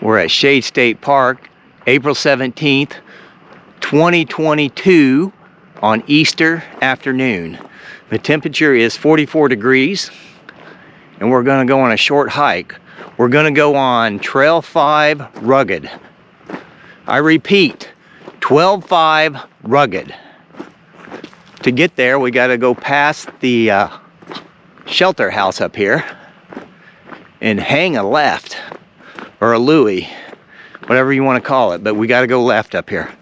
We're at Shade State Park, April 17th, 2022 on Easter afternoon. The temperature is 44 degrees and we're gonna go on a short hike. We're gonna go on Trail 5 Rugged. I repeat, 12-5 Rugged. To get there, we gotta go past the shelter house up here and hang a left. Or a Louis, whatever you want to call it, but we got to go left up here.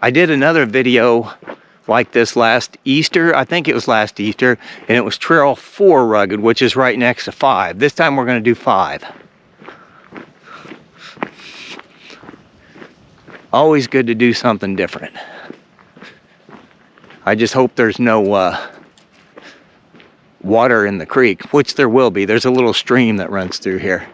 I did another video like this last Easter, I think it was last Easter, and it was Trail 4 Rugged, which is right next to 5. This time we're going to do 5. Always good to do something different. I just hope there's no water in the creek, which there will be. There's a little stream that runs through here.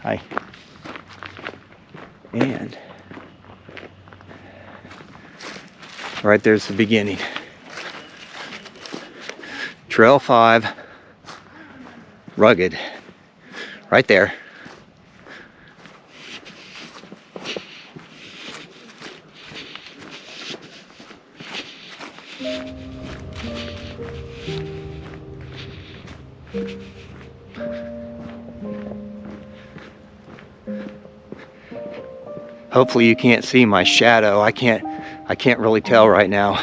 Hi. And right there's the beginning. Trail 5 Rugged. Right there. Hopefully you can't see my shadow. I can't really tell right now.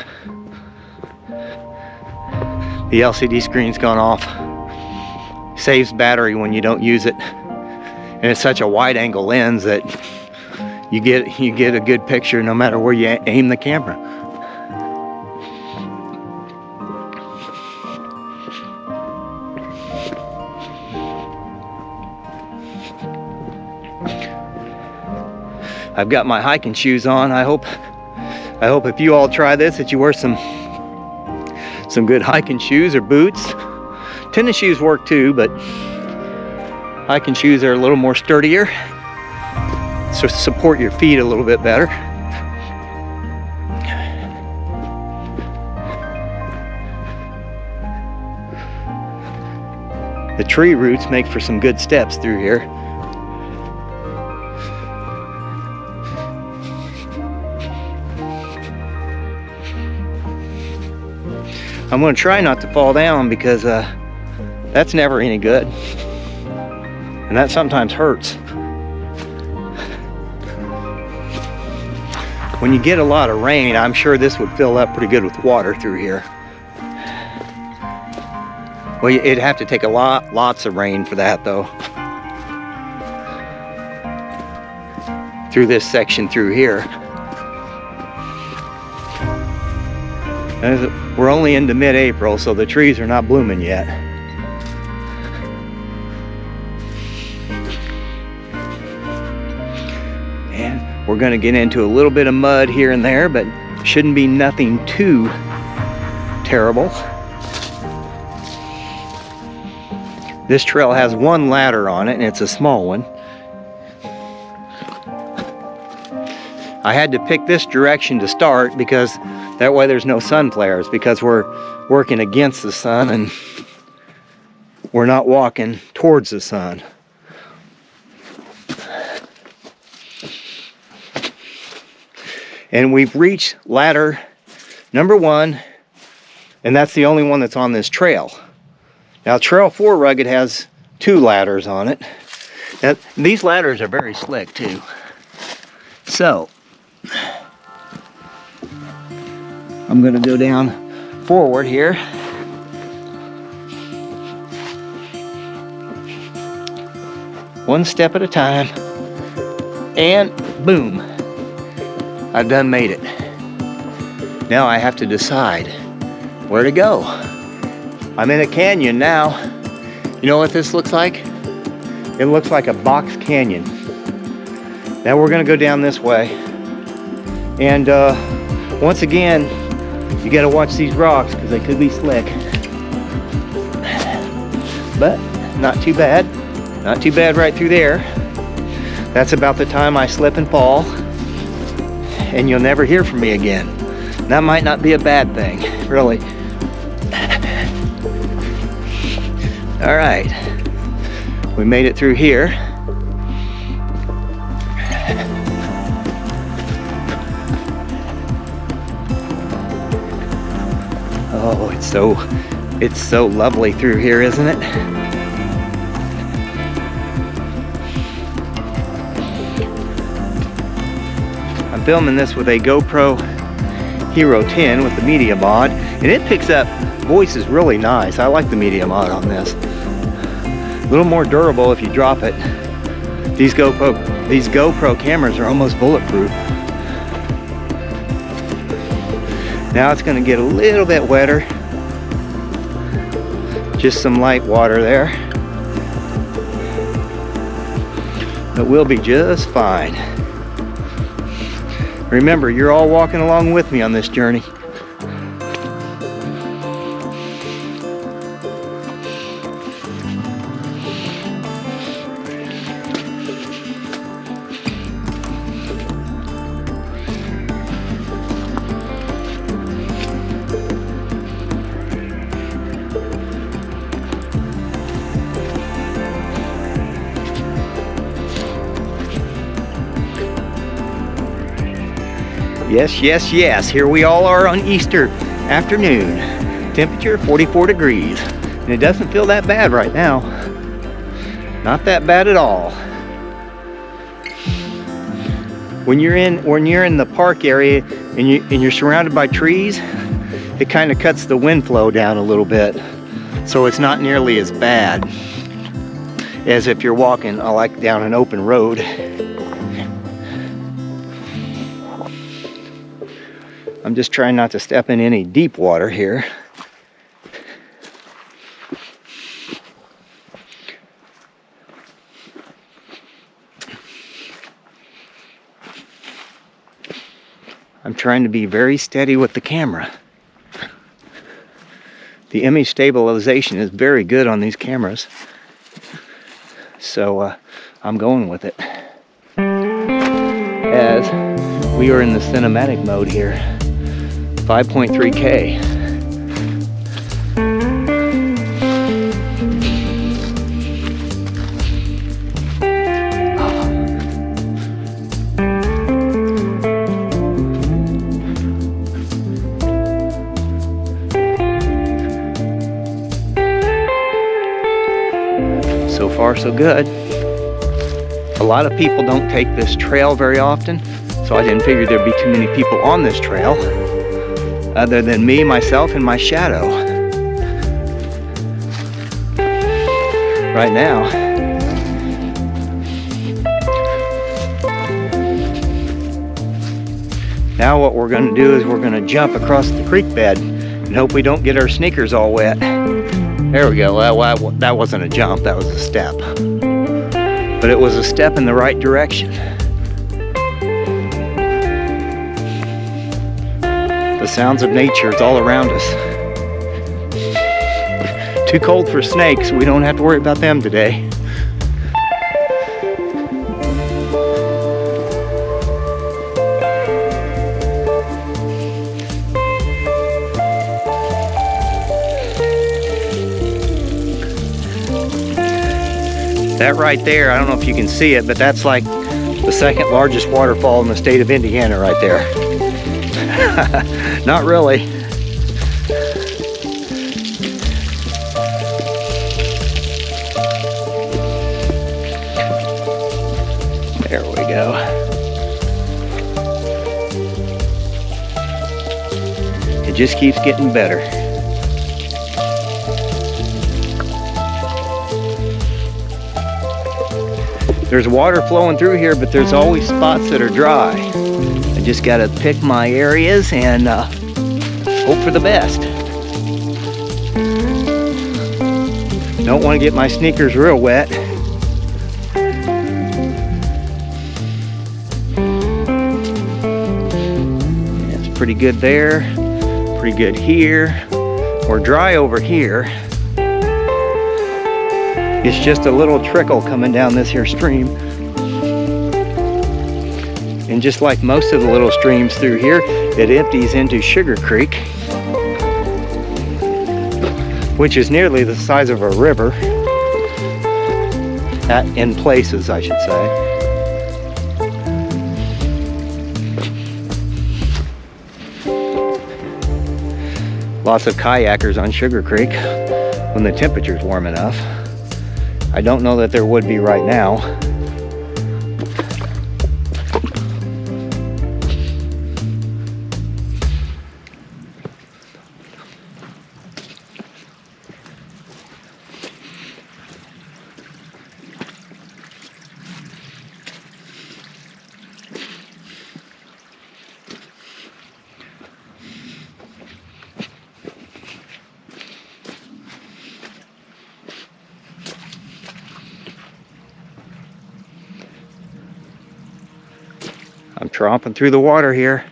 The LCD screen's gone off. Saves battery when you don't use it. And it's such a wide angle lens that you get a good picture no matter where you aim the camera. I've got my hiking shoes on. I hope if you all try this that you wear some good hiking shoes or boots. Tennis shoes work too, but hiking shoes are a little more sturdier, so support your feet a little bit better. The tree roots make for some good steps through here. I'm going to try not to fall down because that's never any good. And that sometimes hurts. When you get a lot of rain, I'm sure this would fill up pretty good with water through here. Well, it'd have to take lots of rain for that though. Through this section through here. We're only into mid-April, so the trees are not blooming yet. And we're going to get into a little bit of mud here and there, but shouldn't be nothing too terrible. This trail has one ladder on it, and it's a small one. I had to pick this direction to start because that way there's no sun flares, because we're working against the sun and we're not walking towards the sun. And we've reached ladder number 1, and that's the only one that's on this trail. Now Trail 4 Rugged has 2 ladders on it. Now, these ladders are very slick too. So I'm going to go down forward here. One step at a time. And boom. I've done made it. Now I have to decide where to go. I'm in a canyon now. You know what this looks like? It looks like a box canyon. Now we're gonna go down this way. And once again, you gotta watch these rocks because they could be slick. But not too bad. Not too bad right through there. That's about the time I slip and fall. And you'll never hear from me again. That might not be a bad thing, really. All right, we made it through here. Oh, it's so lovely through here, isn't it? I'm filming this with a GoPro Hero 10 with the media mod, and it picks up voices really nice. I like the media mod on this. A little more durable if you drop it. These GoPro cameras are almost bulletproof. Now it's going to get a little bit wetter. Just some light water there. But we'll be just fine. Remember, you're all walking along with me on this journey. Yes, yes, yes, here we all are on Easter afternoon. Temperature 44 degrees. And it doesn't feel that bad right now. Not that bad at all. When you're in the park area and you're surrounded by trees, it kind of cuts the wind flow down a little bit. So it's not nearly as bad as if you're walking like down an open road. I'm just trying not to step in any deep water here. I'm trying to be very steady with the camera. The image stabilization is very good on these cameras. So I'm going with it. As we are in the cinematic mode here. 5.3K. So far, so good. A lot of people don't take this trail very often, so I didn't figure there'd be too many people on this trail. Other than me, myself, and my shadow. Right now. Now what we're going to do is we're going to jump across the creek bed and hope we don't get our sneakers all wet. There we go. That wasn't a jump, that was a step. But it was a step in the right direction. The sounds of nature is all around us. Too cold for snakes, we don't have to worry about them today. That right there, I don't know if you can see it, but that's like the second largest waterfall in the state of Indiana right there. Not really. There we go. It just keeps getting better. There's water flowing through here, but there's always spots that are dry. I just gotta pick my areas and Hope for the best. Don't want to get my sneakers real wet. It's pretty good there. Pretty good here. We're dry over here. It's just a little trickle coming down this here stream. And just like most of the little streams through here, it empties into Sugar Creek, which is nearly the size of a river, in places, I should say. Lots of kayakers on Sugar Creek when the temperature's warm enough. I don't know that there would be right now. I'm tromping through the water here.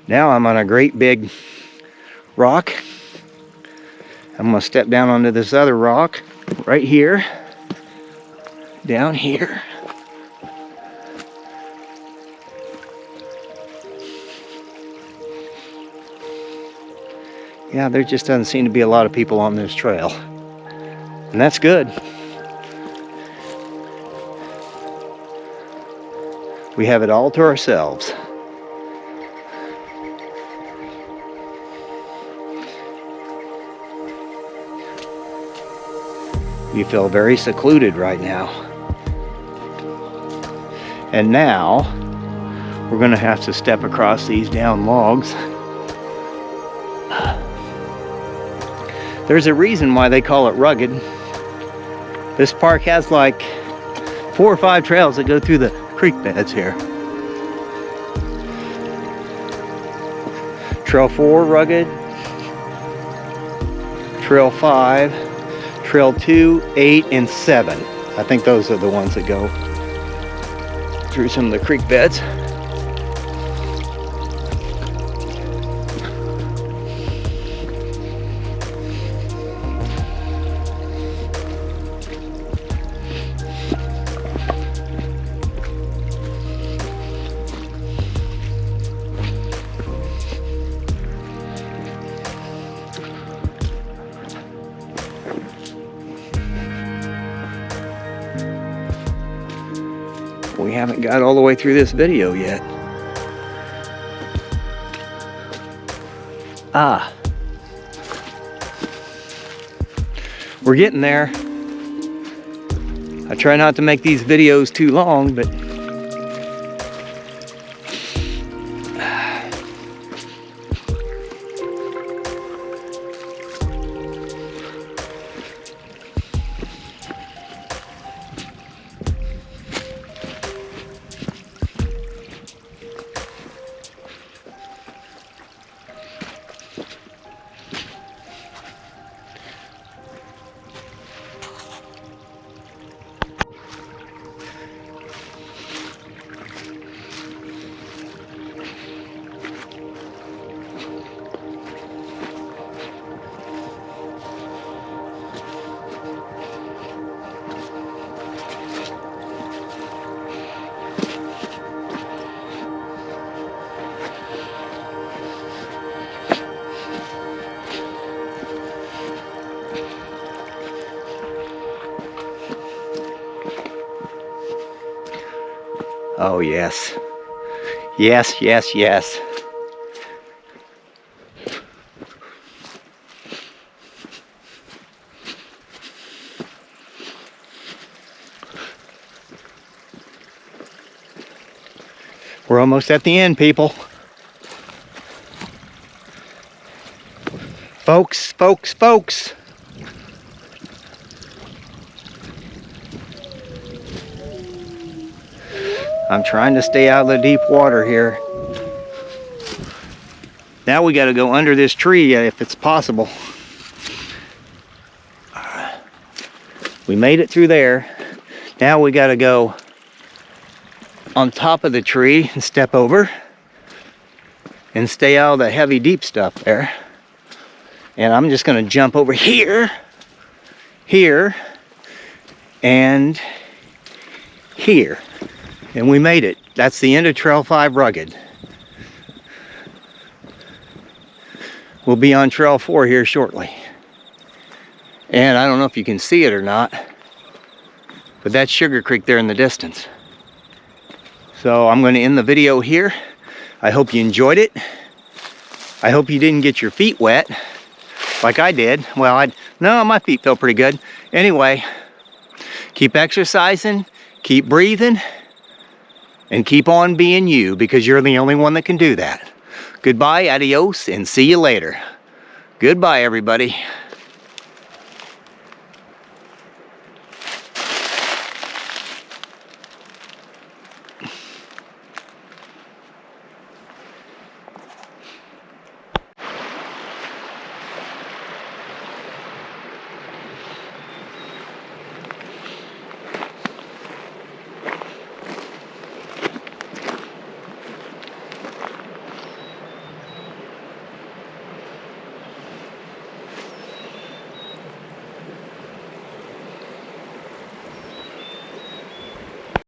Now I'm on a great big rock. I'm gonna step down onto this other rock right here, down here. Yeah, there just doesn't seem to be a lot of people on this trail, and that's good. We have it all to ourselves. We feel very secluded right now. And now, we're gonna have to step across these down logs. There's a reason why they call it rugged. This park has like 4 or 5 trails that go through the creek beds here. Trail 4 rugged, Trail 5, Trail 2, 8, and 7. I think those are the ones that go through some of the creek beds. We haven't got all the way through this video yet. We're getting there. I try not to make these videos too long, but oh yes. Yes, yes, yes. We're almost at the end, people. Folks, folks, folks. I'm trying to stay out of the deep water here. Now we got to go under this tree if it's possible. We made it through there. Now we got to go on top of the tree and step over and stay out of the heavy deep stuff there. And I'm just going to jump over here, here, and here. And we made it. That's the end of Trail 5 Rugged. We'll be on Trail 4 here shortly. And I don't know if you can see it or not, but that's Sugar Creek there in the distance. So I'm going to end the video here. I hope you enjoyed it. I hope you didn't get your feet wet like I did. Well, no, my feet feel pretty good. Anyway, keep exercising, keep breathing, and keep on being you, because you're the only one that can do that. Goodbye, adios, and see you later. Goodbye, everybody.